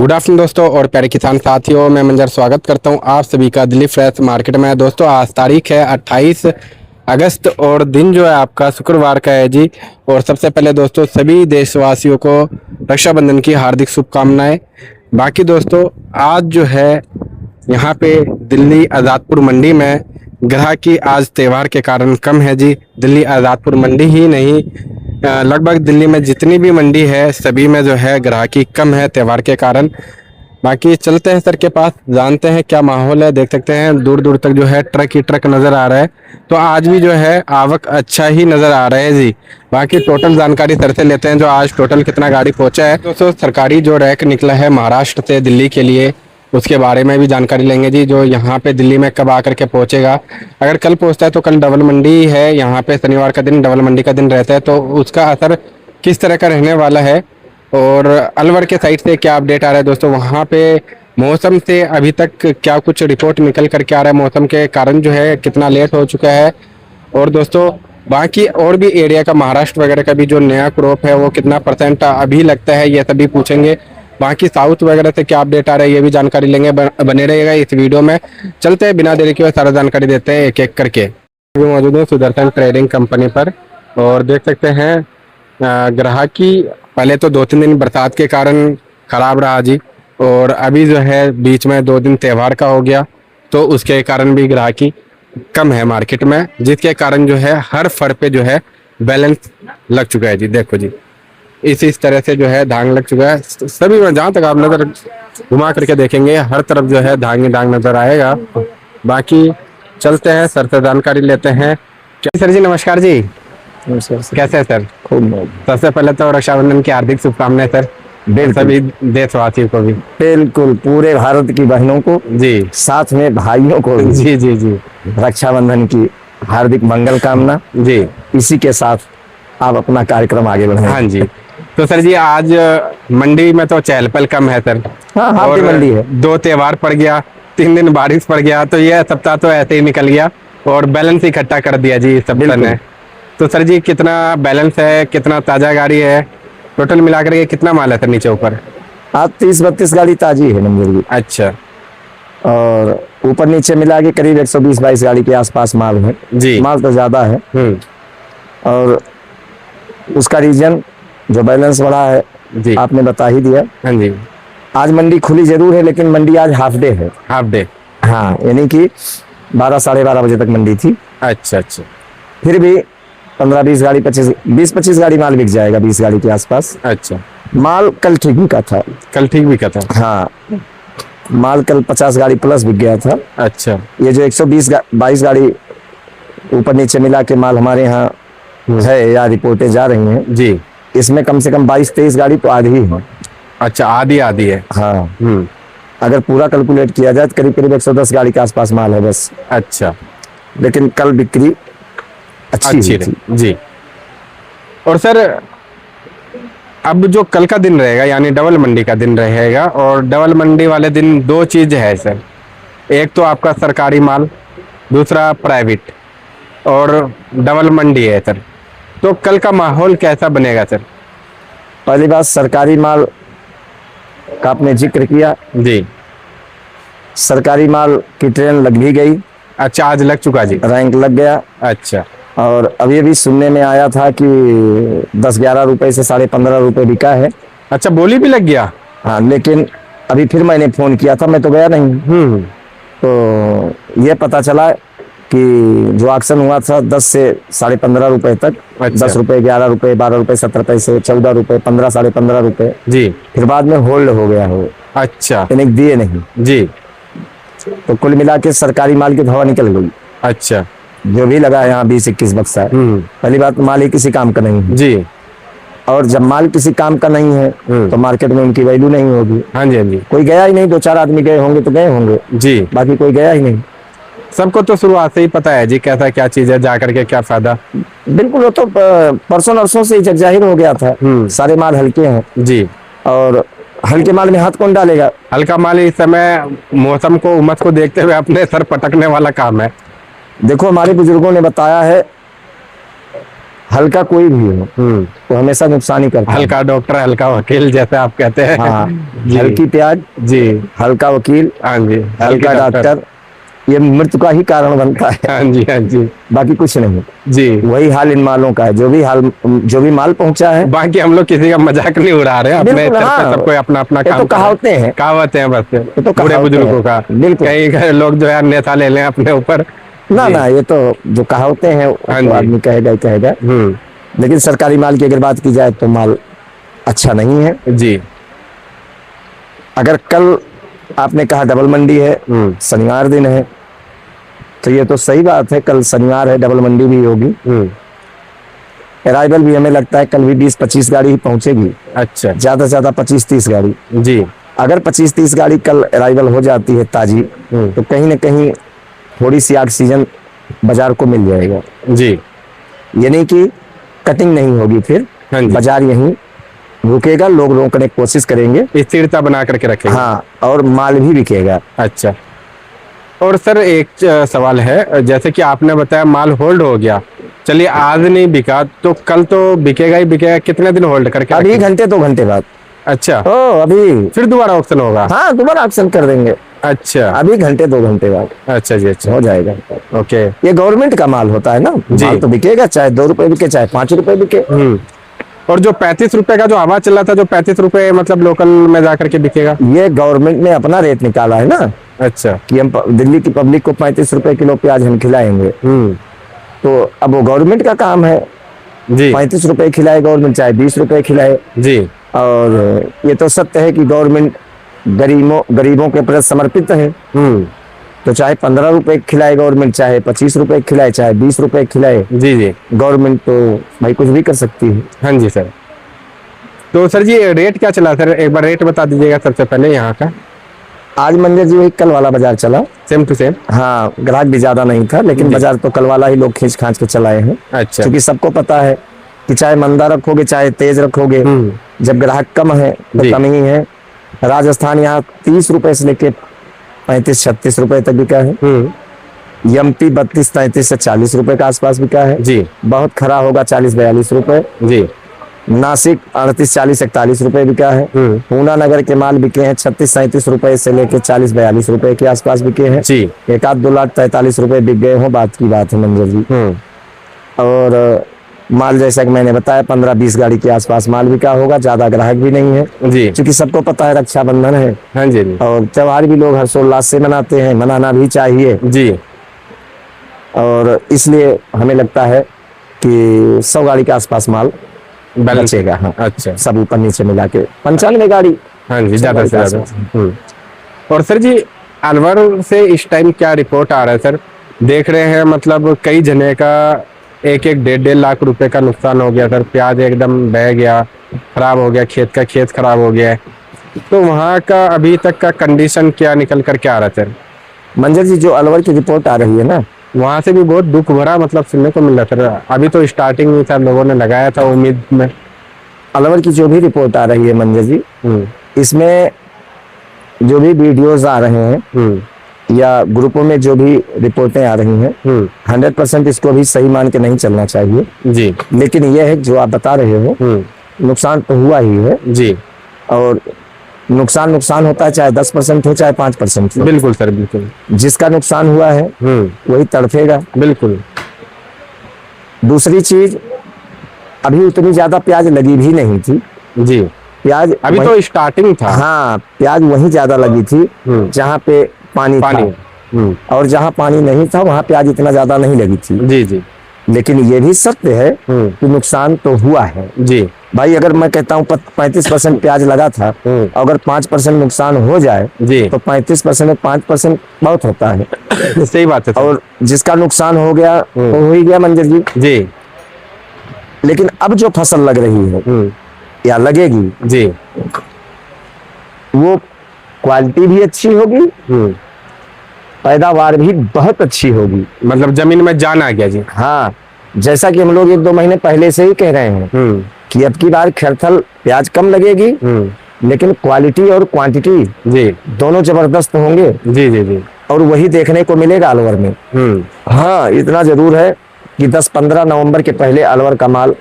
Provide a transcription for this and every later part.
Good afternoon दोस्तों और प्यारे किसान साथियों, मैं मंजर स्वागत करता हूं आप सभी का दिल्ली फ्रेश मार्केट में। दोस्तों आज तारीख है 28 अगस्त और दिन जो है आपका शुक्रवार का है जी। और सबसे पहले दोस्तों सभी देशवासियों को रक्षाबंधन की हार्दिक शुभकामनाएं। बाकी दोस्तों आज जो है यहाँ पे दिल्ली आज़ादपुर मंडी में ग्राहकी आज त्यौहार के कारण कम है जी। दिल्ली आज़ादपुर मंडी ही नहीं, लगभग दिल्ली में जितनी भी मंडी है सभी में जो है ग्राहकी कम है त्यौहार के कारण। बाकी चलते हैं सर के पास, जानते हैं क्या माहौल है। देख सकते हैं दूर दूर तक जो है ट्रक ही ट्रक नज़र आ रहा है, तो आज भी जो है आवक अच्छा ही नज़र आ रहा है जी। बाकी टोटल जानकारी सर से लेते हैं, जो आज टोटल कितना गाड़ी पहुंचा है। दोस्तों सरकारी जो रैक निकला है महाराष्ट्र से दिल्ली के लिए, उसके बारे में भी जानकारी लेंगे जी। जो यहाँ पे दिल्ली में कब आकर के पहुँचेगा, अगर कल पहुँचता है तो कल डबल मंडी है यहाँ पे, शनिवार का दिन डबल मंडी का दिन रहता है, तो उसका असर किस तरह का रहने वाला है। और अलवर के साइड से क्या अपडेट आ रहा है दोस्तों, वहाँ पे मौसम से अभी तक क्या कुछ रिपोर्ट निकल करके आ रहा है, मौसम के कारण जो है कितना लेट हो चुका है। और दोस्तों बाकी और भी एरिया का महाराष्ट्र वगैरह का भी जो नया क्रॉप है वो कितना परसेंट अभी लगता है, ये सभी पूछेंगे। बाकी साउथ वगैरह से क्या अपडेट आ रहा है ये भी जानकारी लेंगे। बने रहिएगा इस वीडियो में। चलते हैं बिना देरी के सारा जानकारी देते हैं एक एक करके। मौजूद है सुदर्शन ट्रेडिंग कंपनी पर और देख सकते हैं ग्राहकी पहले तो 2-3 दिन बरसात के कारण खराब रहा जी, और अभी जो है बीच में 2 दिन त्यौहार का हो गया, तो उसके कारण भी ग्राहकी कम है मार्केट में, जिसके कारण जो है हर फड़ पे जो है बैलेंस लग चुका है जी। देखो जी इस तरह से जो है धांग लग चुका है सभी में। जहाँ तक आप नजर घुमा करके देखेंगे हर तरफ जो है धांग ही धांग नजर आएगा। बाकी चलते हैं सर से जानकारी लेते हैं। सर जी नमस्कार जी। कैसे है सर? खूब। सबसे पहले तो रक्षाबंधन की हार्दिक शुभकामनाएं सर सभी देशवासियों को भी। बिल्कुल, पूरे भारत की बहनों को जी, साथ में भाइयों को भी जी जी जी रक्षाबंधन की हार्दिक मंगल कामना। जी इसी के साथ आप अपना कार्यक्रम आगे बढ़ाएं। हाँ जी। तो सर जी आज मंडी में तो चहल पहल कम है सर। हाँ, हाथी मंडी है। 2 त्यौहार पड़ गया, 3 दिन बारिश पड़ गया, तो यह सप्ताह तो ऐसे ही निकल गया और बैलेंस इकट्ठा कर दिया जी सब ने। तो सर जी कितना बैलेंस है, कितना ताजा गाड़ी है, टोटल मिलाकर के कितना माल है सर नीचे ऊपर? आज 30-32 गाड़ी ताजी है मंदिर की। अच्छा। और ऊपर नीचे मिला के करीब 120-22 गाड़ी के आसपास माल है जी। माल तो ज्यादा है। और उसका रीजन जो बैलेंस बढ़ा है जी आपने बता ही दिया। हाँ जी। आज मंडी खुली जरूर है, लेकिन मंडी आज हाफ डे है। Half day? हाँ, यानी कि 12-12:30 बजे तक मंडी थी। अच्छा अच्छा। फिर भी 15-20 गाड़ी 20-25 गाड़ी माल बिक जाएगा, 20 गाड़ी के आसपास। अच्छा, माल कल ठीक बिका था। कल ठीक बिका था? हाँ, माल कल 50 गाड़ी प्लस बिक गया था। अच्छा। ये जो 122 गाड़ी ऊपर नीचे मिला के माल हमारे यहाँ है या रिपोर्टें जा रही हैं जी, इसमें कम से कम 22-23 गाड़ी तो आधी ही है। अच्छा, आधी आधी है। हाँ, अगर पूरा कैलकुलेट किया जाए तो करीब करीब 110 गाड़ी के आसपास माल है बस। अच्छा, लेकिन कल बिक्री अच्छी थी जी। और सर अब जो कल का दिन रहेगा यानी डबल मंडी का दिन रहेगा, और डबल मंडी वाले दिन 2 चीज है सर, एक तो आपका सरकारी माल, दूसरा प्राइवेट, और डबल मंडी है सर। तो कल का माहौल कैसा बनेगा सर? पहली बात, सरकारी माल का आपने जिक्र किया जी। सरकारी माल की ट्रेन लग भी गई। अच्छा, आज लग चुका जी? रैंक लग गया। अच्छा। और अभी भी सुनने में आया था कि 10-11 रुपए से 15.5 रुपए बिका है। अच्छा, बोली भी लग गया? हाँ, लेकिन अभी फिर मैंने फोन किया था, मैं तो गया नहीं। तो ये पता चला कि जो ऑक्शन हुआ था 10 से 15.5 रुपए तक। अच्छा। 10 रुपए, 11 रुपए, 12 रुपए, 17 पैसे, 14 रुपए, 15, 15.5 रुपए जी। फिर बाद में होल्ड हो गया हो। अच्छा। यानी दिए नहीं जी। तो कुल मिला के सरकारी माल की हवा निकल गई। अच्छा। जो भी लगा यहाँ 20-21 बक्सा है। पहली बात, माल ही किसी काम का नहीं है जी। और जब माल किसी काम का नहीं है तो मार्केट में उनकी वैल्यू नहीं होगी। हाँ जी, हाँ जी। कोई गया ही नहीं, 2-4 आदमी गए होंगे तो गए होंगे जी, बाकी कोई गया ही नहीं। सबको तो शुरुआत से ही पता है जी कैसा क्या चीज है, जा करके क्या फायदा। बिल्कुल, वो तो परसों नरसों से जग जाहिर हो गया था। सारे माल हल्के हैं जी, और हल्के माल में हाथ कौन डालेगा? हल्का माल इस समय मौसम को, उमस को देखते हुए अपने सर पटकने वाला काम है। देखो, हमारे बुजुर्गों ने बताया है हल्का कोई भी हो तो हमेशा नुकसान ही करता है। हल्का डॉक्टर हल्का वकील जैसे आप कहते हैं। हाँ, जी हल्की प्याज, जी। हल्का वकील, हाँ जी, हल्का डॉक्टर, ये मृत्यु का ही कारण बनता है, हाँ जी हाँ जी बाकी कुछ नहीं। जी। वही हाल इन मालों का है, जो भी माल पहुंचा है। बाकी हम लोग किसी का मजाक नहीं उड़ा रहे हैं, अपने बिल्कुल, तरफ से हाँ, सबको अपना अपना ये काम तो कर रहे हैं। कहावतें हैं, कहावतें हैं बस, ये तो बूढ़े कहावतें बुजुर्गों का। हैं, बिल्कुल। कई लोग जो है अन्यथा ले लें अपने ऊपर। ना जी। ना, ये तो जो कहावतें हैं वो हाँ तो जी। आदमी कहेगा ही कहेगा। लेकिन सरकारी माल की अगर बात की जाए तो माल अच्छा नहीं है। जी। अगर कल आपने कहा डबल मंडी है, शनिवार दिन है, तो ये तो सही बात है, कल शनिवार है, डबल मंडी भी होगी। अराइवल भी हमें लगता है कल भी 20-25 गाड़ी ही पहुंचेगी, अच्छा। ज्यादा से ज्यादा 25-30 गाड़ी। जी अगर 25-30 गाड़ी कल अराइवल हो जाती है ताजी, तो कहीं ना कहीं थोड़ी सी ऑक्सीजन बाजार को मिल जाएगा। जी। यानी कि कटिंग नहीं होगी, फिर हाँ जी। बाजार यहीं रुकेगा, लोग रोकने की कोशिश करेंगे, स्थिरता बना करके रखेंगे। हाँ, और माल भी बिकेगा। अच्छा। और सर एक सवाल है, जैसे कि आपने बताया माल होल्ड हो गया, चलिए आज नहीं बिका तो कल तो बिकेगा ही बिकेगा, कितने दिन होल्ड करके अभी रखेंगे? घंटे 2 घंटे बाद। अच्छा, ओ, अभी फिर दोबारा ऑप्शन होगा? हाँ, दोबारा ऑक्शन कर देंगे। अच्छा। अभी घंटे 2 घंटे बाद अच्छा जी, अच्छा, हो जाएगा। ओके। ये गवर्नमेंट का माल होता है ना, जी। माल तो बिकेगा, चाहे 2 रुपए बिके चाहे 5 रुपए बिके। और जो 35 रुपए का जो हवा चला था, जो 35 रुपए मतलब लोकल में जाकर के बिकेगा? ये गवर्नमेंट ने अपना रेट निकाला है ना, अच्छा। कि हम दिल्ली की पब्लिक को 35 रुपए किलो प्याज हम खिलाएंगे। तो अब वो गवर्नमेंट का काम है, जी 35 रुपए खिलाए गवर्नमेंट, चाहे 20 रुपए खिलाए। जी। और ये तो सत्य है कि गवर्नमेंट गरीबों के प्रति समर्पित है। तो चाहे 15 रुपए खिलाए गवर्नमेंट, चाहे 25 रुपए खिलाए, चाहे 20 रुपए खिलाए, जी जी। गवर्नमेंट तो भाई कुछ भी कर सकती है। हाँ जी सर। तो सर जी रेट क्या चला सर, एक बार रेट बता दीजिएगा सबसे पहले यहाँ का। आज मंदिर जी वही कल वाला बाजार चला, सेम टू सेम। हाँ, ग्राहक भी ज्यादा नहीं था, लेकिन जी। बाजार तो कल वाला ही लोग खींच खांच के चलाए हैं। अच्छा। क्योंकि सबको पता है कि चाहे मंदा रखोगे चाहे तेज रखोगे, जब ग्राहक कम है तो जी। कम ही है। राजस्थान यहाँ 30 रुपए से लेके 35-36 रुपए तक बिका है। एमपी 32-33 से 40 रुपए के आसपास बिका है। जी। बहुत खरा होगा 40-42 रुपए। जी। नासिक 38-40-41 रुपए बिका है। पूना नगर के माल बिके हैं 36-37 रुपए से लेके 40-42 रुपए के आसपास बिके हैं। जी। 1-2 लाख 43 रुपए बिक गए हो, बात की बात है मंजर जी। और माल जैसा कि मैंने बताया 15-20 गाड़ी के आसपास माल बिका होगा, ज्यादा ग्राहक भी नहीं है। जी। क्योंकि सबको पता है रक्षाबंधन है, हाँ जी। और त्योहार भी लोग हर्षोल्लास से मनाते हैं, मनाना भी चाहिए। जी। और इसलिए हमें लगता है कि 100 गाड़ी के आसपास माल बचेगा। हाँ, अच्छा। सब ऊपर नीचे मिला के 95 गाड़ी। हाँ जी, ज्यादा से ज्यादा। और सर जी अलवर से इस टाइम क्या रिपोर्ट आ रहा है सर, देख रहे हैं मतलब कई जने का 1-1 लाख रुपए का नुकसान हो गया सर, प्याज एकदम बह गया, खराब हो गया, खेत खराब हो गया है। तो वहाँ का अभी तक का कंडीशन क्या निकल कर क्या आ रहा है सर? मंजर जी, जो अलवर की रिपोर्ट आ रही है ना, वहाँ से भी बहुत दुख भरा मतलब सुनने को मिल रहा सर, अभी तो स्टार्टिंग में सर लोगों ने लगाया था उम्मीद में। अलवर की जो भी रिपोर्ट आ रही है मंजर जी, इसमें जो भी वीडियोस आ रहे हैं या ग्रुपों में जो भी रिपोर्टें आ रही हैं, 100% इसको भी सही मान के नहीं चलना चाहिए जी। लेकिन यह है जो आप बता रहे हो, नुकसान तो हुआ ही है जी। और नुकसान होता है, चाहे 10% हो चाहे 5% हो। बिल्कुल सर, बिल्कुल। जिसका नुकसान हुआ है वही तड़फेगा। बिल्कुल। दूसरी चीज, अभी उतनी ज्यादा प्याज लगी भी नहीं थी। जी। प्याज अभी तो स्टार्टिंग था। हाँ, प्याज वहीं ज्यादा लगी थी जहाँ पे पानी था। और जहाँ पानी नहीं था वहाँ प्याज इतना ज्यादा नहीं लगी थी। जी जी। लेकिन ये भी सत्य है कि नुकसान तो हुआ है। जी भाई, अगर मैं कहता हूँ 35% प्याज लगा था, अगर 5% नुकसान हो जाए जी, तो 35% में 5% बहुत होता है। सही बात है। और जिसका नुकसान हो गया वो हो ही गया मंजर जी। जी। लेकिन अब जो फसल लग रही है या लगेगी जी, वो क्वालिटी भी अच्छी होगी, पैदावार भी बहुत अच्छी होगी। मतलब जमीन में जान आ गया जी। हाँ, जैसा कि हम लोग 1-2 महीने पहले से ही कह रहे हैं कि अब की बार खैरथल प्याज कम लगेगी, लेकिन क्वालिटी और क्वांटिटी जी दोनों जबरदस्त होंगे। जी जी जी। और वही देखने को मिलेगा अलवर में। हाँ, इतना जरूर है कि 10-15 नवंबर के पहले अलवर का माल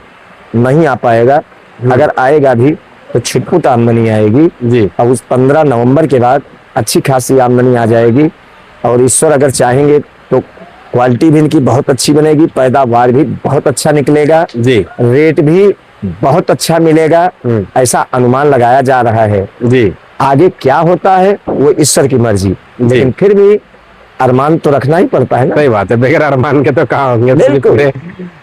नहीं आ पाएगा। अगर आएगा भी तो छिटपुट आमदनी आएगी जी और उस 15 नवंबर के बाद अच्छी खासी आमदनी आ जाएगी। और ईश्वर अगर चाहेंगे तो क्वालिटी भी इनकी बहुत अच्छी बनेगी, पैदावार भी बहुत अच्छा निकलेगा, जी रेट भी बहुत अच्छा मिलेगा, ऐसा अनुमान लगाया जा रहा है। जी आगे क्या होता है वो ईश्वर की मर्जी, लेकिन फिर भी अरमान तो रखना ही पड़ता है ना। सही बात है, बगैर अरमान के तो कहाँ होंगे बिल्कुल। पूरे,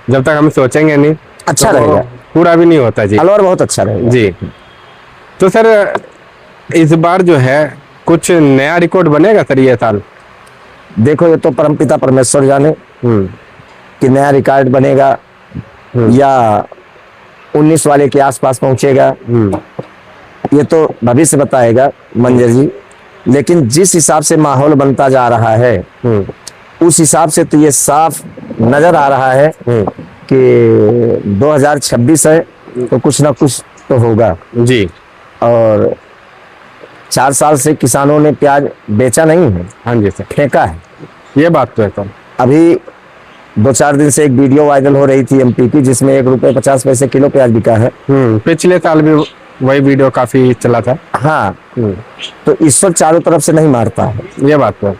जब तक हम सोचेंगे नहीं अच्छा तो वो रहेगा। पूरा भी नहीं होता जी। अलवर बहुत अच्छा रहेगा जी तो सर इस बार जो है कुछ नया रिकॉर्ड बनेगा सर ये साल? देखो ये तो परमपिता परमेश्वर जाने कि नया रिकॉर्ड बनेगा या 19 वाले के आसपास पहुंचेगा, ये तो भविष्य बताएगा मंजर जी। लेकिन जिस हिसाब से माहौल बनता जा रहा है उस हिसाब से तो ये साफ नजर आ रहा है कि 2026 है तो कुछ ना कुछ तो होगा। जी और 4 साल से किसानों ने प्याज बेचा नहीं है, हाँ जी सर, फेंका है। ये बात तो है सर। अभी 2-4 दिन से एक वीडियो वायरल हो रही थी एमपी की, जिसमें ₹1.50 किलो प्याज बिका है। पिछले साल भी वही वीडियो काफी चला था। हाँ, तो ईश्वर चारों तरफ से नहीं मारता है। ये बात तो है।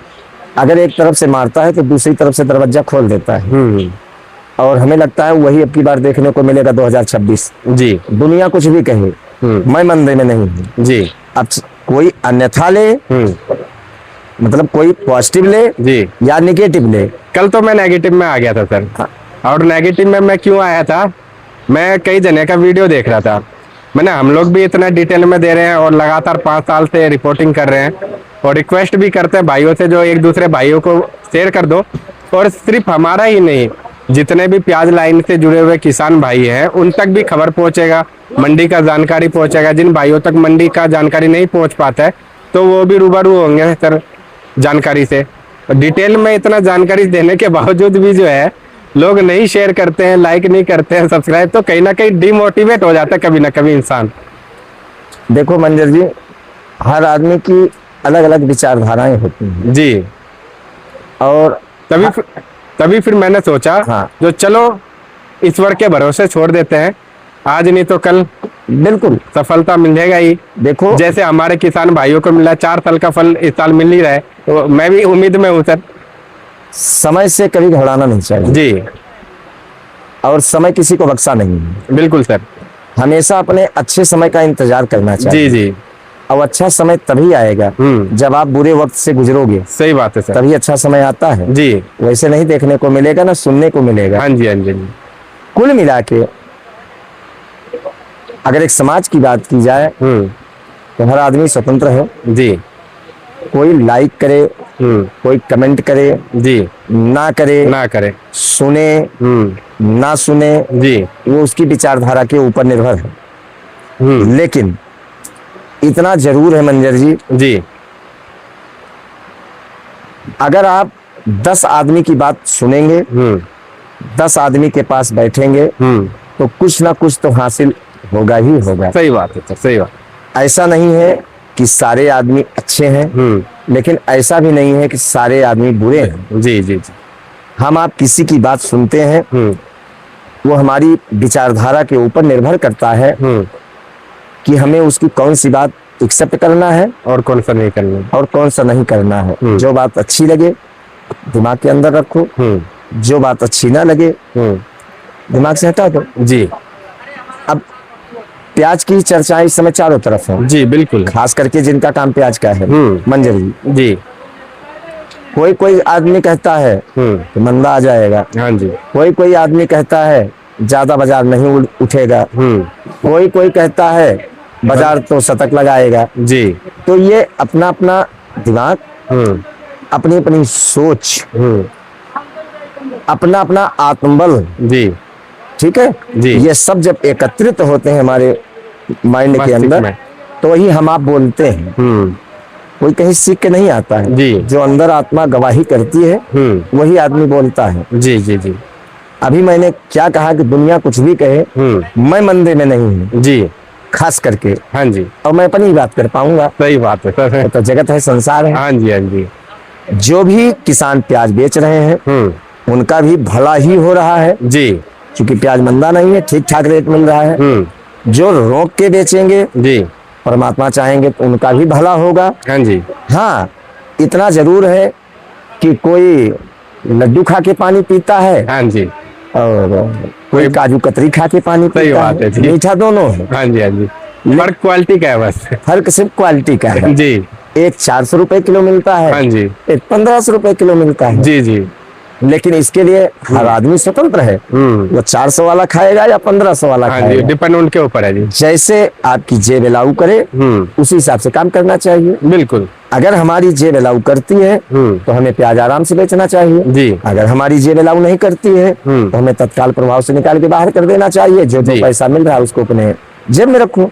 अगर एक तरफ से मारता है तो दूसरी तरफ से दरवाजा खोल देता है। और हमें लगता है वही अब की बार देखने को मिलेगा 2026। जी दुनिया कुछ भी कहे, मैं मंदे में नहीं हूँ। जी अब कोई अन्यथा ले, मतलब कोई पॉजिटिव ले जी या नेगेटिव ले। कल तो मैं नेगेटिव में आ गया था सर। और नेगेटिव में मैं क्यों आया था, मैं कई जने का वीडियो देख रहा था। मैंने हम लोग भी इतना डिटेल में दे रहे हैं और लगातार 5 साल से रिपोर्टिंग कर रहे हैं और रिक्वेस्ट भी करते हैं भाइयों से जो एक दूसरे भाइयों को शेयर कर दो। और सिर्फ हमारा ही नहीं, जितने भी प्याज लाइन से जुड़े हुए किसान भाई हैं उन तक भी खबर पहुंचेगा, मंडी का जानकारी पहुंचेगा। जिन भाइयों तक मंडी का जानकारी नहीं पहुंच पाता है तो वो भी रूबरू होंगे सर जानकारी से। डिटेल में इतना जानकारी देने के बावजूद भी जो है लोग नहीं शेयर करते हैं, लाइक नहीं करते हैं, सब्सक्राइब, तो कहीं ना कहीं डिमोटिवेट हो जाता है कभी ना कभी इंसान। देखो मंजर जी, हर आदमी की अलग अलग विचारधाराएं होती हैं जी। और तभी फिर मैंने सोचा हाँ। जो चलो ईश्वर के भरोसे छोड़ देते हैं, आज नहीं तो कल बिल्कुल सफलता मिलेगा ही। देखो जैसे हमारे किसान भाइयों को मिला 4 साल का फल इस साल मिल ही रहा है, तो मैं भी उम्मीद में हूँ सर। समय से कभी घबराना नहीं चाहिए जी और समय किसी को बख्शा नहीं है। बिल्कुल सर। हमेशा अपने अच्छे समय का इंतजार करना चाहिए। जी जी और अच्छा समय तभी आएगा जब आप बुरे वक्त से गुजरोगे, सही बात है सर। तभी अच्छा समय आता है। जी वैसे नहीं देखने को मिलेगा ना सुनने को मिलेगा। हाँ जी हाँ जी कुल मिला के अगर एक समाज की बात की जाए तो हर आदमी स्वतंत्र है। जी कोई लाइक करे, कोई कमेंट करे, जी ना करे, ना करे, सुने ना सुने, जी वो उसकी विचारधारा के ऊपर निर्भर है। लेकिन इतना जरूर है मंजर जी, जी अगर आप 10 आदमी की बात सुनेंगे, 10 आदमी के पास बैठेंगे तो कुछ ना कुछ तो हासिल होगा ही होगा। सही बात है सर, सही बात। ऐसा नहीं है कि सारे आदमी अच्छे हैं, लेकिन ऐसा भी नहीं है कि सारे आदमी बुरे हैं। जी जी जी हम आप किसी की बात सुनते हैं, वो हमारी विचारधारा के ऊपर निर्भर करता है कि हमें उसकी कौन सी बात एक्सेप्ट करना है और कौन सा नहीं करना। और कौन सा नहीं करना है। जो बात अच्छी लगे दिमाग के अंदर रखो, जो बात अच्छी ना लगे दिमाग से हटा दो। जी अब प्याज की चर्चा इस समय चारों तरफ है। जी बिल्कुल। खास करके जिनका काम प्याज का है मंजर जी। जी कोई कोई आदमी कहता है कि मंदा आ जाएगा, हाँ जी। कोई कोई आदमी कहता है ज्यादा बाजार नहीं उठेगा, कोई कोई कहता है बाजार तो शतक लगाएगा। जी तो ये अपना अपना दिमाग, अपनी अपनी सोच, अपना अपना आत्मबल, जी ठीक है जी। ये सब जब एकत्रित होते हैं हमारे माइंड के मस्तिष्क अंदर में। तो वही हम आप बोलते हैं। कोई कहीं सीख के नहीं आता है। जी। जो अंदर आत्मा गवाही करती है वही आदमी बोलता है। जी जी जी अभी मैंने क्या कहा कि दुनिया कुछ भी कहे, मैं मंदे में नहीं हूँ जी खास करके, हाँ जी। और मैं अपनी बात कर पाऊंगा। सही बात है सर। तो जगत है, संसार है। हाँ जी हाँ जी। जो भी किसान प्याज बेच रहे हैं उनका भी भला ही हो रहा है, जी। क्योंकि प्याज मंदा नहीं है, ठीक ठाक रेट मिल रहा है। जो रोक के बेचेंगे, जी। परमात्मा चाहेंगे तो उनका भी भला होगा। हाँ जी। हाँ, इतना जरूर है कि कोई लड्डू खा के पानी पीता है हाँ जी। और कोई काजू कतरी खा के पानी सही पीता बात है जी। मीठा दोनों है। हाँ जी, हाँ जी। फर्क क्वालिटी का है बस। फर्क सिर्फ क्वालिटी का है। जी। एक 400 रुपए किलो मिलता है, हाँ जी। एक 1500 रुपए किलो मिलता है। जी जी। लेकिन इसके लिए हर आदमी स्वतंत्र है, वो 400 वाला खाएगा या 1500 वाला हाँ जी, खाएगा। डिपेंड उनके ऊपर है जी। जैसे आपकी जेब अलाउ करे उसी हिसाब से काम करना चाहिए। बिल्कुल। अगर हमारी जेब अलाउ करती है तो हमें प्याज आराम से बेचना चाहिए जी। अगर हमारी जेब अलाउ नहीं करती है तो हमें तत्काल प्रभाव से निकाल के बाहर कर देना चाहिए। जो जी। पैसा मिल रहा है उसको अपने जेब में रखो।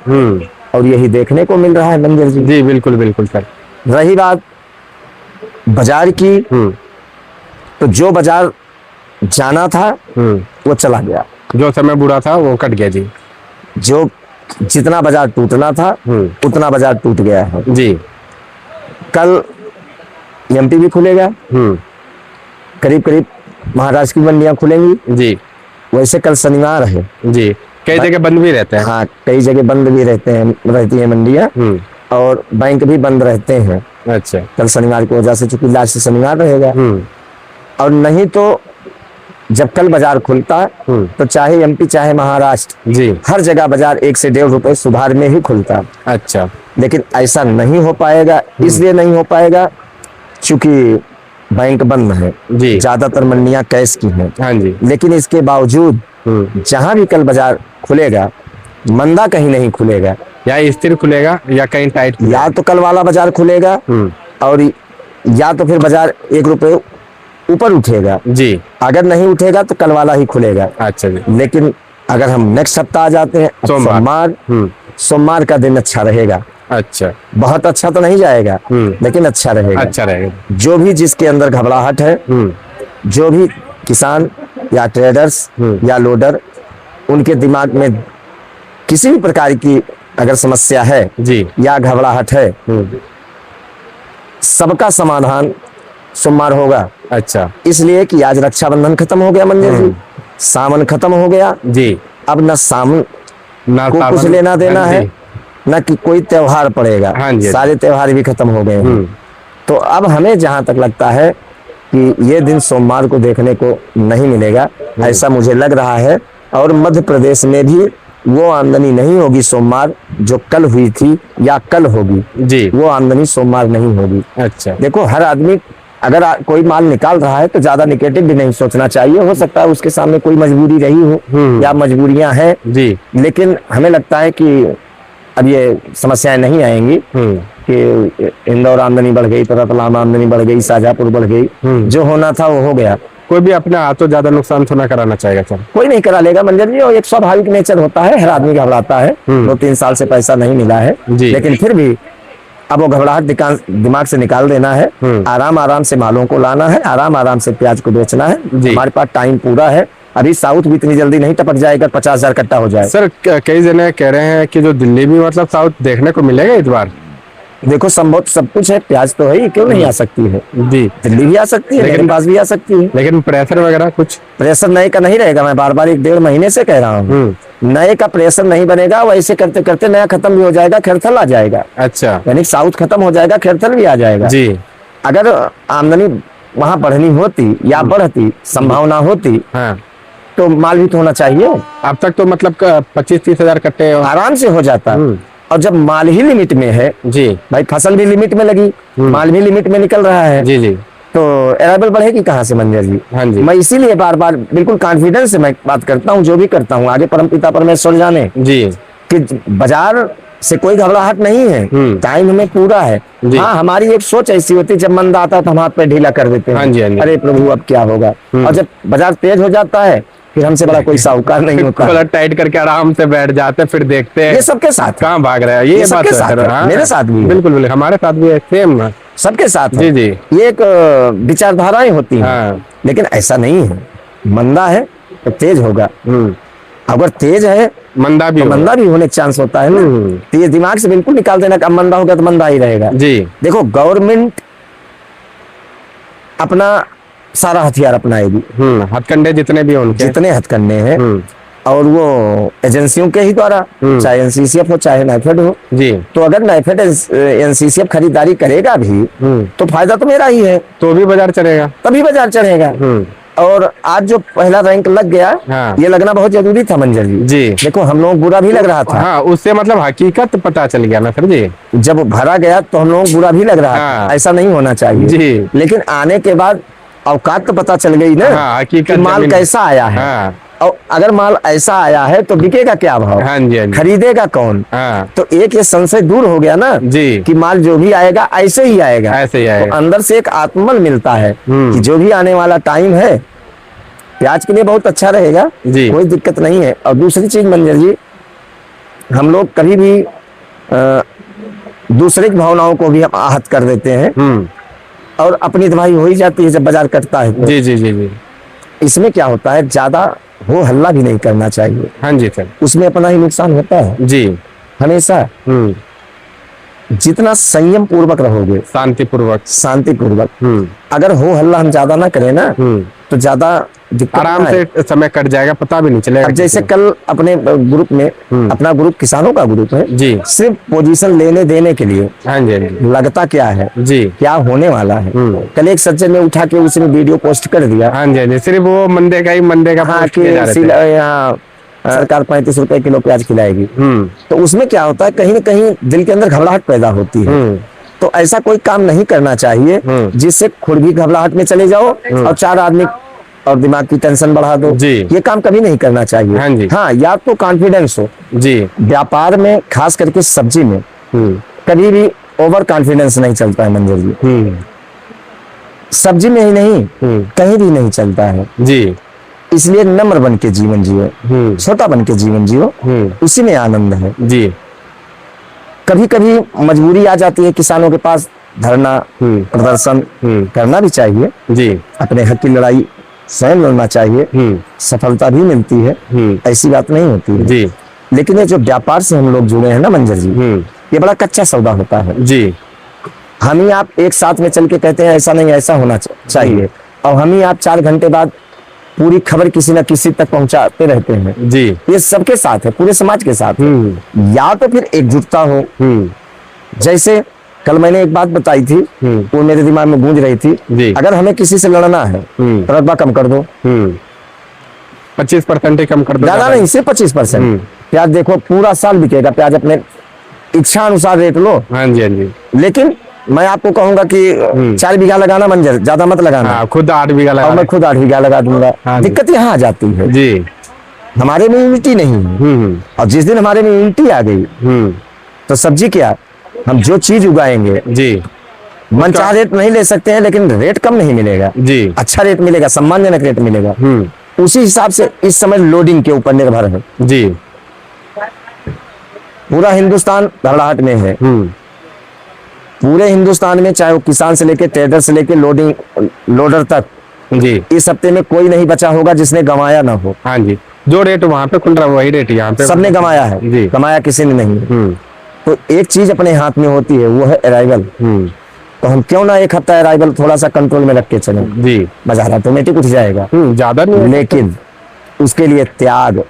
और यही देखने को मिल रहा है मंजर जी। जी बिल्कुल बिल्कुल सर। रही बात बाजार की, तो जो बाजार जाना था वो चला गया, जो समय बुरा था वो कट गया जी। जो जितना बाजार टूटना था उतना बाजार टूट गया है जी। कल एमपी भी खुलेगा, करीब करीब महाराष्ट्र की मंडियां खुलेंगी। जी। वैसे कल शनिवार है जी, कई जगह बंद भी रहते हैं। हाँ, कई जगह बंद भी रहती है मंडियां और बैंक भी बंद रहते हैं। अच्छा। कल शनिवार की वजह से, चूंकि लास्ट शनिवार रहेगा। और नहीं तो जब कल बाजार खुलता है तो चाहे एमपी चाहे महाराष्ट्र जी, हर जगह बाजार 1 से 1.5 रुपए सुधार में ही खुलता है। अच्छा। लेकिन ऐसा नहीं हो पाएगा, इसलिए नहीं हो पाएगा क्योंकि बैंक बंद है जी। ज्यादातर मंडियां कैश की हैं। हाँ जी। लेकिन इसके बावजूद जहां भी कल बाजार खुलेगा मंदा कहीं नहीं खुलेगा, या स्थिर खुलेगा या कहीं टाइट खुलेगा। या तो कल वाला बाजार खुलेगा और या तो फिर बाजार 1 रुपए ऊपर उठेगा। जी। अगर नहीं उठेगा तो कल वाला ही खुलेगा। अच्छा जी। लेकिन अगर हम नेक्स्ट सप्ताह आ जाते हैं, सोमवार का दिन अच्छा रहेगा। अच्छा। बहुत अच्छा तो नहीं जाएगा लेकिन अच्छा रहेगा। अच्छा रहेगा। जो भी जिसके अंदर घबराहट है, जो भी किसान या ट्रेडर्स या लोडर, उनके दिमाग में किसी भी प्रकार की अगर समस्या है जी या घबराहट है, सबका समाधान सोमवार होगा। अच्छा। इसलिए कि आज रक्षाबंधन खत्म हो गया मंदिर जी, सावन खत्म हो गया जी। अब न सावन ना को कुछ लेना देना हाँ है जी। न कि कोई त्योहार पड़ेगा। हाँ जी। सारे त्योहार भी खत्म हो गए हैं। तो अब हमें जहां तक लगता है कि ये दिन सोमवार को देखने को नहीं मिलेगा, ऐसा मुझे लग रहा है। और मध्य प्रदेश में भी वो आमदनी नहीं होगी सोमवार जो कल हुई थी या कल होगी जी। वो आमदनी सोमवार नहीं होगी। अच्छा। देखो, हर आदमी अगर कोई माल निकाल रहा है तो ज्यादा निगेटिव भी नहीं सोचना चाहिए। हो सकता है उसके सामने कोई मजबूरी रही हो या मजबूरियां हैं जी। लेकिन हमें लगता है कि अब ये समस्याएं नहीं आएंगी कि इंदौर आमदनी बढ़ गई तो रतलाम आमदनी बढ़ गई, शाहजहांपुर बढ़ गई। जो होना था वो हो गया। कोई भी अपने हाथों ज्यादा नुकसान तो ना कराना चाहेगा सर। कोई नहीं करा लेगा मंजर जी, और एक स्वाभाविक नेचर होता है, हर आदमी घबराता है। 2-3 साल से पैसा नहीं मिला है जी। लेकिन फिर भी अब वो घबराहट दिमाग से निकाल देना है। आराम आराम से मालों को लाना है, आराम आराम से प्याज को बेचना है। हमारे पास टाइम पूरा है। अभी साउथ भी इतनी जल्दी नहीं टपक जाएगा 50,000 कट्टा हो जाए। सर कई जने कह रहे हैं कि जो दिल्ली भी मतलब साउथ देखने को मिलेगा इस बार। देखो, संभव सब कुछ है, प्याज तो है ही, क्यों नहीं आ सकती है। जी। दिल्ली भी आ सकती है, मेरे पास भी आ सकती है। लेकिन प्रेशर वगैरह कुछ प्रेशर नए का नहीं रहेगा। मैं बार बार 1-1.5 महीने से कह रहा हूँ, नए का प्रेशर नहीं बनेगा। वैसे करते करते नया खत्म भी हो जाएगा, खैरथल आ जाएगा। अच्छा। यानी साउथ खत्म हो जाएगा, खैरथल भी आ जाएगा जी। अगर आमदनी वहां बढ़नी होती या बढ़ती संभावना होती हाँ। तो माल भी तो होना चाहिए। अब तक तो मतलब 25-30 हजार कट्टे आराम से हो जाता। और जब माल ही लिमिट में है जी, भाई, फसल भी लिमिट में लगी, माल भी लिमिट में निकल रहा है, जी जी, तो अराइवल बढ़ेगी कहाँ से मंजर जी। हाँ जी। मैं इसीलिए बार बार बिल्कुल कॉन्फिडेंस से मैं बात करता हूँ, जो भी करता हूँ। आगे परमपिता परमेश्वर जाने जी कि बाजार से कोई घबराहट नहीं है, टाइम हमें पूरा है। हाँ, हमारी एक सोच ऐसी होती है, जब मंदा आता है तो हम हाथ पे ढीला कर देते हैं। हाँ जी, हाँ जी। अरे प्रभु अब क्या होगा। और जब बाजार तेज हो जाता है फिर हमसे बड़ा कोई साहूकार नहीं होता। कॉलर टाइट करके आराम से बैठ जाते हैं, फिर देखते हैं ये सबके साथ कहाँ भाग रहा है। ये बात सबके है साथ सर। है, हाँ, मेरे साथ भी है। बिल्कुल बिल्कुल हमारे साथ भी है, सेम सबके साथ जी है। जी। ये एक विचारधाराएं होती हैं। हाँ। लेकिन ऐसा नहीं है, मंदा है तो तेज होगा। अगर तेज है मंदा भी तो होगा। मंदा भी होने का चांस होता है ना। तो ये दिमाग से बिल्कुल निकाल देना कि अब मंदा होगा तो मंदा ही रहेगा। जी। देखो, गवर्नमेंट अपना सारा हथियार अपनाएगी, हथकंडे जितने भी हैं उनके, जितने हथकंडे हैं, और वो एजेंसियों के ही द्वारा, चाहे एनसीसीएफ हो चाहे नाइफेड हो जी। तो अगर नाइफेड एनसीसीएफ खरीदारी करेगा भी तो फायदा तो मेरा ही है, तो भी बाजार चलेगा, तभी बाजार चढ़ेगा। और आज जो पहला रैंक लग गया, हाँ। ये लगना बहुत जरूरी था मंजर जी। जी। देखो हम लोग बुरा भी लग रहा था, हाँ, उससे मतलब हकीकत पता चल गया ना सर जी। जब भरा गया तो हम लोग बुरा भी लग रहा हाँ। था, ऐसा नहीं होना चाहिए जी। लेकिन आने के बाद औकात तो पता चल गई ना, हाँ, हकीकत कि माल जमीन- कैसा आया है। हाँ। और अगर माल ऐसा आया है तो बिकेगा क्या भाव, हाँ जी, हाँ जी। खरीदेगा कौन। हाँ तो एक ये संशय दूर हो गया ना जी, कि माल जो भी आएगा ऐसे ही आएगा, ऐसे ही आएगा। तो अंदर से एक आत्मबल मिलता है कि जो भी आने वाला टाइम है प्याज के लिए बहुत अच्छा रहेगा जी। कोई दिक्कत नहीं है। और दूसरी चीज मंजर जी, हम लोग कभी भी दूसरे की भावनाओं को भी हम आहत कर देते हैं और अपनी दवाई हो ही जाती है जब बाजार कटता है तो। जी जी जी जी। इसमें क्या होता है, ज्यादा हो हल्ला भी नहीं करना चाहिए, हाँ जी सर। उसमें अपना ही नुकसान होता है। जी। हमेशा जितना संयम पूर्वक रहोगे, शांति पूर्वक, अगर हो हल्ला हम ज्यादा ना करें ना तो ज्यादा दिक्कत आराम ना आए। से समय कट जाएगा, पता भी नहीं चलेगा। अब जैसे कल अपने ग्रुप में, अपना ग्रुप किसानों का ग्रुप है जी। सिर्फ पोजीशन लेने देने के लिए हाँ जी, हाँ जी। लगता क्या है जी। क्या होने वाला है। कल एक सज्जन ने उठा के उसने वीडियो पोस्ट कर दिया, हाँ जी, हाँ जी। सिर्फ वो मंडे का हाँ पोस्ट कि किए जा रहे थे। यहाँ सरकार 35 रुपए किलो प्याज खिलाएगी। तो उसमें क्या होता है, कहीं ना कहीं दिल के अंदर घबराहट पैदा होती है। तो ऐसा कोई काम नहीं करना चाहिए जिससे खुद भी घबराहट में चले जाओ और चार आदमी और दिमाग की टेंशन बढ़ा दो। जी। ये काम कभी नहीं करना चाहिए। हाँ जी। हाँ, या तो कॉन्फिडेंस हो। जी। व्यापार में खास करके सब्जी में कभी भी ओवर कॉन्फिडेंस नहीं चलता है मंजर जी। सब्जी में ही नहीं कहीं भी नहीं चलता है जी। इसलिए नम्र बन के जीवन जियो, छोटा बन के जीवन जियो, उसी में आनंद है। जी। कभी कभी मजबूरी आ जाती है किसानों के पास, धरना प्रदर्शन करना भी चाहिए। जी। अपने हक की लड़ाई स्वयं लड़ना चाहिए, सफलता भी मिलती है, ऐसी बात नहीं होती है। जी। लेकिन ये जो व्यापार से हम लोग जुड़े हैं ना मंजर जी, ये बड़ा कच्चा सौदा होता है। जी। हम ही आप एक साथ में चल के कहते हैं ऐसा नहीं ऐसा होना चाहिए, और हम ही आप 4 घंटे बाद पूरी खबर किसी न किसी तक पहुंचाते रहते हैं। जी। ये सबके साथ है, पूरे समाज के साथ है। या तो फिर एकजुटता हो। जैसे कल मैंने एक बात बताई थी, वो मेरे दिमाग में गूंज रही थी। जी। अगर हमें किसी से लड़ना है तो रकबा कम कर दो, 25% ही कम कर दो, ज्यादा नहीं, सिर्फ 25%। प्याज देखो पूरा साल बिकेगा प्याज, अपने इच्छा अनुसार रेट लो। हाँ जी, हाँ जी। लेकिन मैं आपको कहूंगा कि 4 बीघा लगाना मंजर, ज्यादा मत लगाना। हाँ, खुद 8 बीघा लगा और मैं खुद 8 बीघा लगा दूंगा। हाँ जी। दिक्कत यहाँ आ जाती है, जी। हमारे में यूनिटी नहीं है। और जिस दिन हमारे में यूनिटी आ गई तो सब्जी क्या, हम जो चीज उगाएंगे जी। मनचाहा रेट नहीं ले सकते हैं, लेकिन रेट कम नहीं मिलेगा, जी। अच्छा रेट मिलेगा, सम्मानजनक रेट मिलेगा। उसी हिसाब से इस समय लोडिंग के ऊपर निर्भर है। जी। पूरा हिंदुस्तान घबराहट में है। पूरे हिंदुस्तान में चाहे वो किसान से लेके ट्रेडर से लेके लोडर तक, जी। इस हफ्ते में कोई नहीं बचा होगा जिसने गंवाया ना हो। हाँ जी, जो रेट वहाँ पे खुल रहा है वही रेट यहाँ पे सबने गंवाया है, जी। गंवाया किसी ने नहीं। तो एक चीज अपने हाथ में होती है, वो है अराइवल। तो हम क्यों ना एक हफ्ता अराइवल थोड़ा सा कंट्रोल में रख के चलें, जी। बाजार ऑटोमेटिक उठ जाएगा। ज्यादा नहीं, लेकिन उसके लिए त्याग,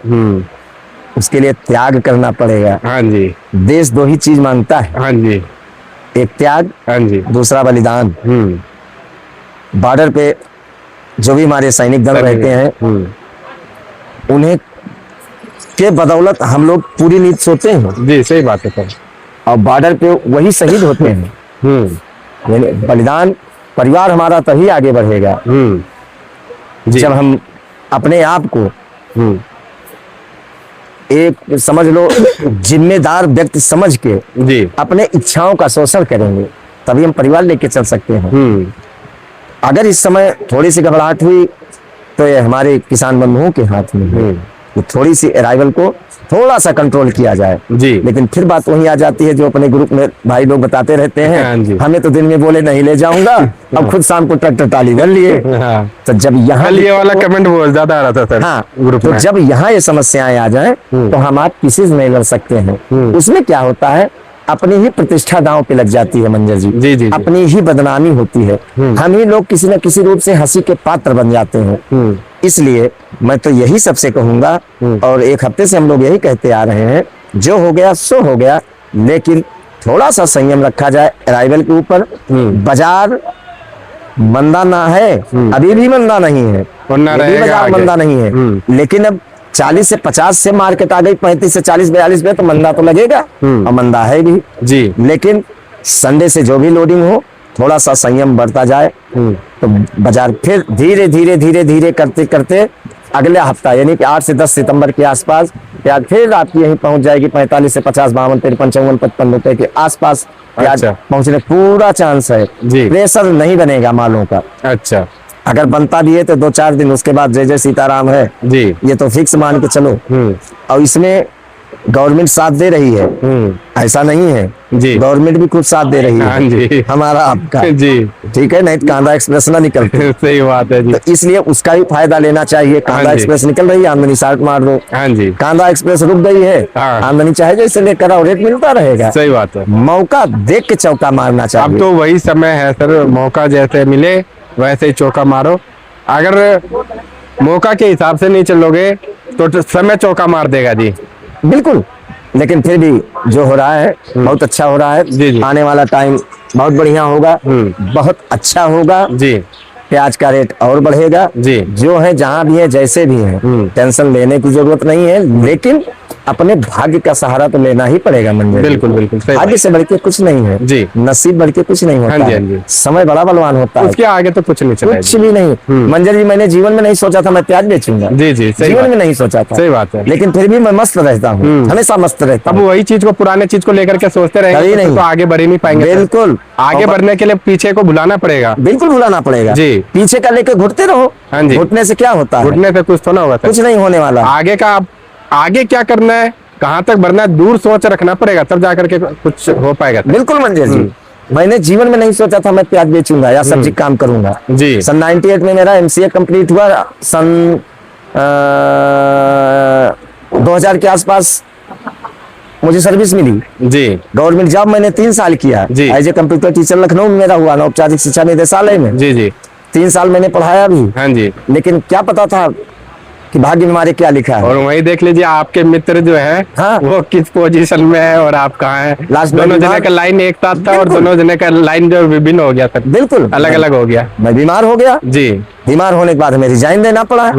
उसके लिए त्याग करना पड़ेगा। हाँ जी। देश 2 ही चीज मांगता है, हाँ जी। एक त्याग, हाँ जी। दूसरा बलिदान। बॉर्डर पे जो भी हमारे सैनिक दल रहते हैं, उन्हें के बदौलत हम लोग पूरी नींद सोते हैं। जी, सही बात है सर। और बॉर्डर पे वही शहीद होते हैं। यानी बलिदान, परिवार हमारा तभी आगे बढ़ेगा जी। जब हम अपने आप को एक समझ लो जिम्मेदार व्यक्ति समझ के जी। अपने इच्छाओं का शोषण करेंगे, तभी हम परिवार लेके चल सकते हैं। अगर इस समय थोड़ी सी घबराहट हुई तो ये हमारे किसान बंधुओं के हाथ में है कि थोड़ी सी अराइवल को थोड़ा सा कंट्रोल किया जाए। जी। लेकिन फिर बात वही आ जाती है जो अपने ग्रुप में भाई लोग बताते रहते हाँ जी। हैं, हमें तो दिन में बोले नहीं ले जाऊंगा, अब खुद शाम को ट्रैक्टर टाली कर लिए। हाँ। तो जब यहाँ कल ये वाला कमेंट बहुत ज्यादा आ रहा था सर। हाँ, ग्रुप तो में। जब यहाँ ये समस्याएं आ जाएं तो हम आप किसी से नहीं लड़ सकते हैं। उसमें क्या होता है, अपनी ही प्रतिष्ठा दांव पे लग जाती है मंजर जी। जी, जी। अपनी ही बदनामी होती है। हम ही लोग किसी न किसी रूप से हंसी के पात्र बन जाते हैं। इसलिए मैं तो यही सबसे कहूंगा, और एक हफ्ते से हम लोग यही कहते आ रहे हैं, जो हो गया सो हो गया, लेकिन थोड़ा सा संयम रखा जाए राइवल के ऊपर। बाजार मंदा ना है, अभी भी मंदा नहीं है, और ना ये भी रहेगा बाजार आगे। मंदा नहीं है, लेकिन अब 40 से 50 से मार्केट आ गई, 35 से 40 42 पे तो मंदा तो लगेगा, और मंदा है भी जी। लेकिन संडे से जो भी लोडिंग हो, थोड़ा सा संयम बढ़ता जाए तो बाजार फिर धीरे धीरे धीरे धीरे करते करते अगले हफ्ता यानी कि 8 से 10 सितंबर के आसपास प्याज फिर आपकी यहीं पहुंच जाएगी 45 से 50, 52, 53, 54, 55 रुपए के आसपास प्याज अच्छा। पहुंचने पूरा चांस है। जी। प्रेशर नहीं बनेगा मालों का, अच्छा अगर बनता भी है तो 2-4 दिन उसके बाद जय जय सीताराम है, जी। ये तो फिक्स मान के चलो। और इसमें गवर्नमेंट साथ दे रही है, ऐसा नहीं है, जी। गवर्नमेंट भी खुद साथ दे रही हाँ है, जी। हमारा आपका, जी। ठीक है, नहीं तो कांदा एक्सप्रेस ना निकलते, सही बात है जी। तो इसलिए उसका भी फायदा लेना चाहिए। कांदा जी। एक्सप्रेस निकल रही है, आमदनी साल्ट मार दो। हाँ जी। कांदा एक्सप्रेस रुक गई है, हाँ। आमदनी चाहे जैसे लेकर आओ, रेट मिलता रहेगा। सही बात है। मौका देख के चौका मारना अब चाहिए। तो वही समय है सर, मौका जैसे मिले वैसे ही चौका मारो। अगर मौका के हिसाब से नहीं चलोगे तो समय चौका मार देगा जी। बिल्कुल, लेकिन फिर भी जो हो रहा है बहुत अच्छा हो रहा है। जी, जी। आने वाला टाइम बहुत बढ़िया होगा, बहुत अच्छा होगा। जी। प्याज का रेट और बढ़ेगा। जी। जो है जहां भी है जैसे भी है, टेंशन लेने की जरूरत नहीं है, लेकिन अपने भाग्य का सहारा तो लेना ही पड़ेगा मंजर जी। बिल्कुल बिल्कुल सही भाग्य बात। से बढ़ के कुछ नहीं है जी। नसीब बढ़ के कुछ नहीं होता हाँ जी, है। हाँ जी। समय बड़ा बलवान होता है, उसके आगे तो कुछ नहीं चला है कुछ जी। भी नहीं। मंजर जी, मैंने जीवन में नहीं सोचा था मैं प्याज बेचूंगा, जी जी सही जीवन बात। में नहीं सोचा था, सही बात है। लेकिन फिर भी मैं मस्त रहता हूँ, हमेशा मस्त रहता अब हूँ। वही चीज को, पुराने चीज को लेकर के सोचते कभी रहेंगे नहीं। तो आगे बढ़ ही नहीं पाएंगे सर। बिल्कुल, आगे और बढ़ने के लिए पीछे को भुलाना पड़ेगा। बिल्कुल भुलाना पड़ेगा जी। पीछे का लेके घुटते रहो। हाँ जी। घुटने से क्या होता है? घुटने से कुछ तो ना होगा सर। कुछ नहीं होने वाला। आगे का आगे क्या करना है, कहाँ तक बढ़ना है, दूर सोच रखना पड़ेगा, तब जाकर के कुछ हो पाएगा सर। बिल्कुल मंजर जी, मैंने जीवन में नहीं सोचा था मैं प्याज बेचूंगा या सब्जी काम करूंगा। जी। सन 98 में मेरा MCA कंप्लीट हुआ, सन 2000 के आसपास मुझे सर्विस मिली। जी। गवर्नमेंट जॉब मैंने 3 साल किया जी। As a computer teacher, Lucknow में मेरा हुआ, औपचारिक शिक्षा निदेशालय में जी। जी। 3 साल मैंने पढ़ाया भी। हाँ जी। लेकिन क्या पता था कि भाग्य में हमारे क्या लिखा है। और वही देख लीजिए आपके मित्र जो है हाँ। वो किस पोजीशन में है और आप कहाँ हैं। लास्ट में दोनों जने बीमार- का लाइन एक साथ था और बिल्कुल। दोनों जने का लाइन जो विभिन्न हो गया सर, बिल्कुल अलग अलग हो गया। मैं बीमार हो गया। जी। बीमार होने के बाद हमें रिजाइन देना पड़ा।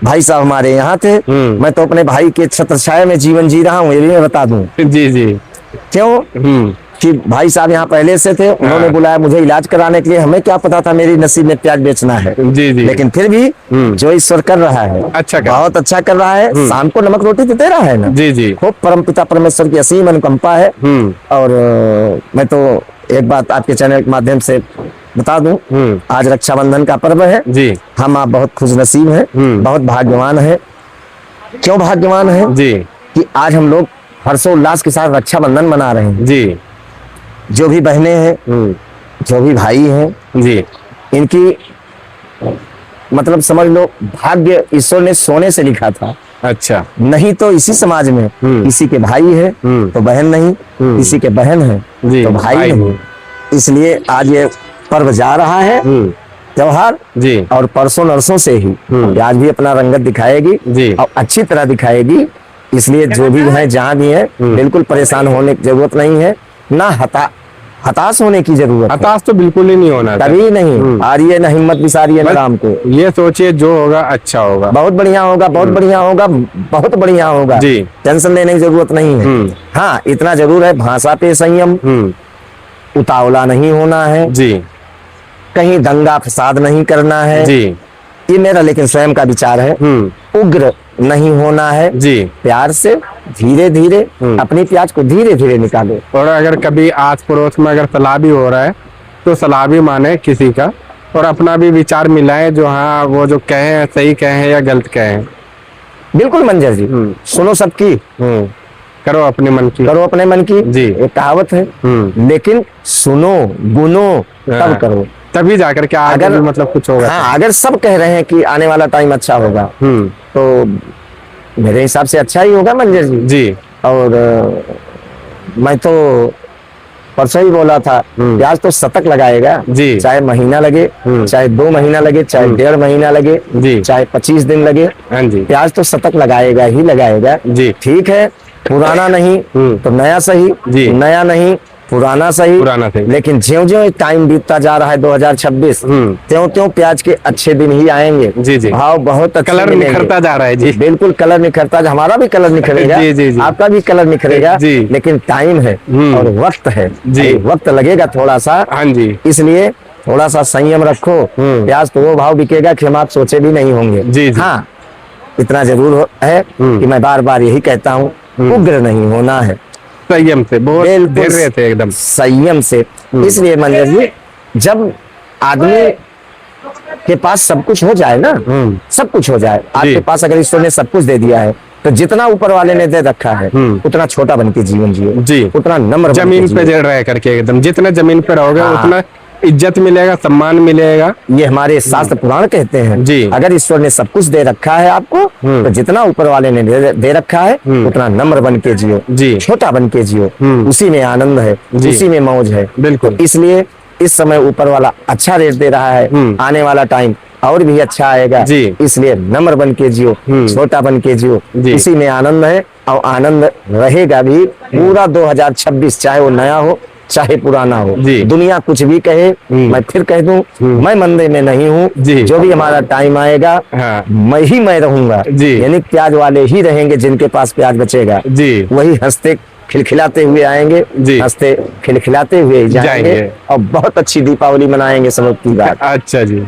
भाई साहब हमारे यहाँ थे, मैं तो अपने भाई के छत्र छाया में जीवन जी रहा हूँ, ये भी मैं बता दूं। जी। जी। क्यों कि भाई साहब यहाँ पहले से थे, उन्होंने बुलाया मुझे इलाज कराने के लिए। हमें क्या पता था मेरी नसीब में प्याज बेचना है। जी। जी। लेकिन फिर भी जो ईश्वर कर रहा है अच्छा कर रहा है। बहुत अच्छा कर रहा है। शाम को नमक रोटी तो दे रहा है ना। जी। जी। खूब परम पिता परमेश्वर की असीम अनुकंपा है। और मैं तो एक बात आपके चैनल के माध्यम से बता दूं, आज रक्षाबंधन का पर्व है। जी। हम आप बहुत खुशनसीब हैं, बहुत भाग्यवान हैं। क्यों भाग्यवान हैं? जी। कि आज हम लोग हर्षोल्लास के साथ रक्षाबंधन मना रहे हैं। जी। जो भी बहनें हैं, जो भी भाई हैं, जी। इनकी मतलब समझ लो भाग्य ईश्वर ने सोने से लिखा था। अच्छा। नहीं तो इसी समाज में किसी के भाई है तो बहन नहीं, किसी के बहन है जी, तो भाई भाई नहीं। इसलिए आज ये पर्व जा रहा है त्योहार, जी। और परसों नरसों से ही आज भी अपना रंगत दिखाएगी जी। और अच्छी तरह दिखाएगी। इसलिए जो भी है जहाँ भी है बिल्कुल परेशान होने की जरूरत नहीं है, ना हताश होने की जरूरत है। हताश तो बिल्कुल ही नहीं होना सर। कभी नहीं हारिए, ना हिम्मत बिसारिए, ना बस राम को। ये सोचिए जो होगा अच्छा होगा। बहुत बढ़िया होगा, बहुत बढ़िया होगा, बहुत बढ़िया होगा। जी। टेंशन लेने की जरूरत नहीं है। हाँ, इतना जरूर है भाषा पे संयम, उतावला नहीं होना है, जी। कहीं दंगा फसाद नहीं करना है। जी। ये मेरा लेकिन स्वयं का विचार है। उग्र नहीं होना है। जी। प्यार से धीरे धीरे अपनी प्याज को धीरे धीरे निकालो। और अगर कभी आस पड़ोस में अगर सलाह भी हो रहा है तो सलाह भी माने किसी का, और अपना भी विचार मिलाए, जो हाँ वो जो कहे सही कहे या गलत कहे। बिल्कुल मंजर जी, सुनो सबकी, करो अपने मन की। करो अपने मन की। जी। एक कहावत है, लेकिन सुनो गुनो तब करो, तभी जाकर के आगे अगर भी मतलब कुछ होगा। हाँ, अगर सब कह रहे हैं कि आने वाला टाइम अच्छा होगा तो मेरे हिसाब से अच्छा ही होगा मंजर जी। जी। और मैं तो परसों ही बोला था, प्याज तो शतक लगाएगा जी। चाहे महीना लगे, चाहे 2 महीना लगे, चाहे 1.5 महीना लगे, जी। चाहे 25 दिन लगे, हाँ जी प्याज तो शतक लगाएगा ही लगाएगा। जी। ठीक है, पुराना नहीं तो नया सही, जी। नया नहीं पुराना सही, पुराना सही। लेकिन ज्यों-ज्यों टाइम बीतता जा रहा है 2026, त्यों-त्यों प्याज के अच्छे दिन ही आएंगे। जी जी। भाव बहुत अच्छे कलर मिलेंगे। निखरता जा रहा है जी। बिल्कुल कलर निखरता, हमारा भी कलर निखरेगा, जी, जी, जी। आपका भी कलर निखरेगा, जी। लेकिन टाइम है और वक्त है जी। अरे वक्त लगेगा थोड़ा सा, हाँ जी इसलिए थोड़ा सा संयम रखो। प्याज तो वो भाव बिकेगा कि हम आप सोचे भी नहीं होंगे। जी, जी। हाँ, इतना जरूर है कि मैं बार बार यही कहता हूँ, उग्र नहीं होना है, संयम से, बहुत बिल्कुल धैर्य से एकदम। संयम से। इसलिए मंजर जी, जब आदमी के पास सब कुछ हो जाए ना, सब कुछ हो जाए आपके पास, अगर ईश्वर ने सब कुछ दे दिया है तो जितना ऊपर वाले ने दे रखा है उतना छोटा बन के जीवन जियो जी। उतना नम्र बन के जमीन पे जियो। रह करके एकदम, जितना जमीन पे रहोगे हाँ। उतना इज्जत मिलेगा, सम्मान मिलेगा। ये हमारे शास्त्र पुराण कहते हैं जी। अगर ईश्वर ने सब कुछ दे रखा है आपको तो जितना ऊपर वाले ने दे रखा है उतना नम्र बन के जियो, जी। छोटा बन के जियो, उसी में आनंद है, जी। उसी में मौज है। बिल्कुल। तो इसलिए इस समय ऊपर वाला अच्छा रेट दे रहा है, आने वाला टाइम और भी अच्छा आएगा। जी। इसलिए नम्र बन के जियो, छोटा बन के जियो, जी। इसी में आनंद है और आनंद रहेगा भी पूरा 2026, चाहे वो नया हो चाहे पुराना हो। जी। दुनिया कुछ भी कहे, मैं फिर कह दूं, मैं मंदे में नहीं हूँ। जी। जो भी हमारा टाइम आएगा हाँ। मैं रहूंगा। जी। यानी प्याज वाले ही रहेंगे जिनके पास प्याज बचेगा, जी। वही हंसते खिलखिलाते हुए आएंगे, जी। हंसते खिलखिलाते हुए जाएंगे जाएंगे। और बहुत अच्छी दीपावली मनाएंगे सब की बात। अच्छा जी।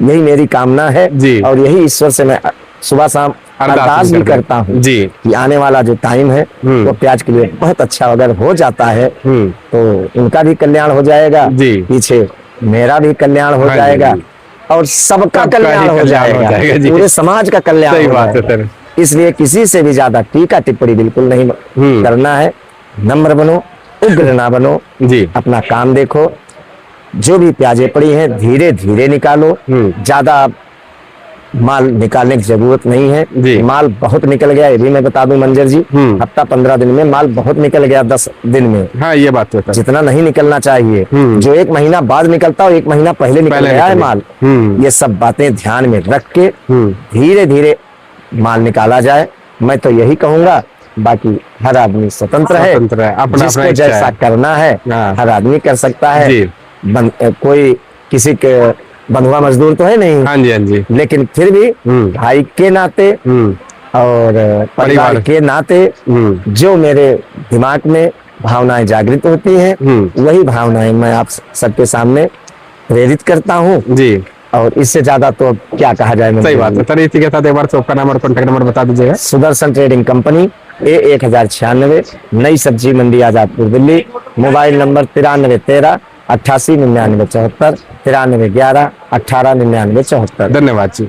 यही मेरी कामना है जी। और यही ईश्वर से मैं सुबह शाम अरदास भी करता हूँ जी। कि आने वाला जो टाइम है वो प्याज के लिए बहुत अच्छा अगर हो जाता है तो उनका भी कल्याण हो जाएगा, जी। पीछे मेरा भी कल्याण हो हाँ जाएगा जी। और सबका सबका ही कल्याण हो जाएगा, जी। पूरे समाज का कल्याण सही हो बात है जाएगा। सर। इसलिए किसी से भी ज्यादा टीका टिप्पणी बिल्कुल नहीं करना है, नम्र बनो, उग्र ना बनो, जी। अपना काम देखो। जो भी प्याजें पड़ी हैं धीरे धीरे निकालो, ज्यादा माल निकालने की जरूरत नहीं है। जी। माल बहुत निकल गया, ये भी मैं बता दूं मंजर जी, हफ्ता 15 दिन में माल बहुत निकल गया, 10 दिन में। हाँ ये बात तो है। जितना नहीं निकलना चाहिए, जो 1 महीना बाद निकलता हो 1 महीना पहले निकल गया है माल। ये सब बातें ध्यान में रख के धीरे धीरे माल निकाला जाए, मैं तो यही कहूंगा। बाकी हर आदमी स्वतंत्र है, स्वतंत्र है, अपना जिसको इच्छा जैसा है। करना है हाँ। हर आदमी कर सकता है। जी। कोई किसी के बंधुआ मजदूर तो है नहीं, हाँ जी हाँ जी। लेकिन फिर भी भाई के नाते और परिवार के नाते जो मेरे दिमाग में भावनाएं जागृत होती हैं वही भावनाएं मैं आप सबके सामने प्रेरित करता हूँ जी। और इससे ज्यादा तो क्या कहा जाए। सही बात है सर। इसी के साथ एक बार शॉप का नाम और कॉन्टैक्ट नंबर बता दीजिएगा। सुदर्शन ट्रेडिंग कंपनी, A1096, नई सब्जी मंडी, आजादपुर, दिल्ली। Mobile number 9313 88 99 74, 9311 18 99 74। धन्यवाद जी।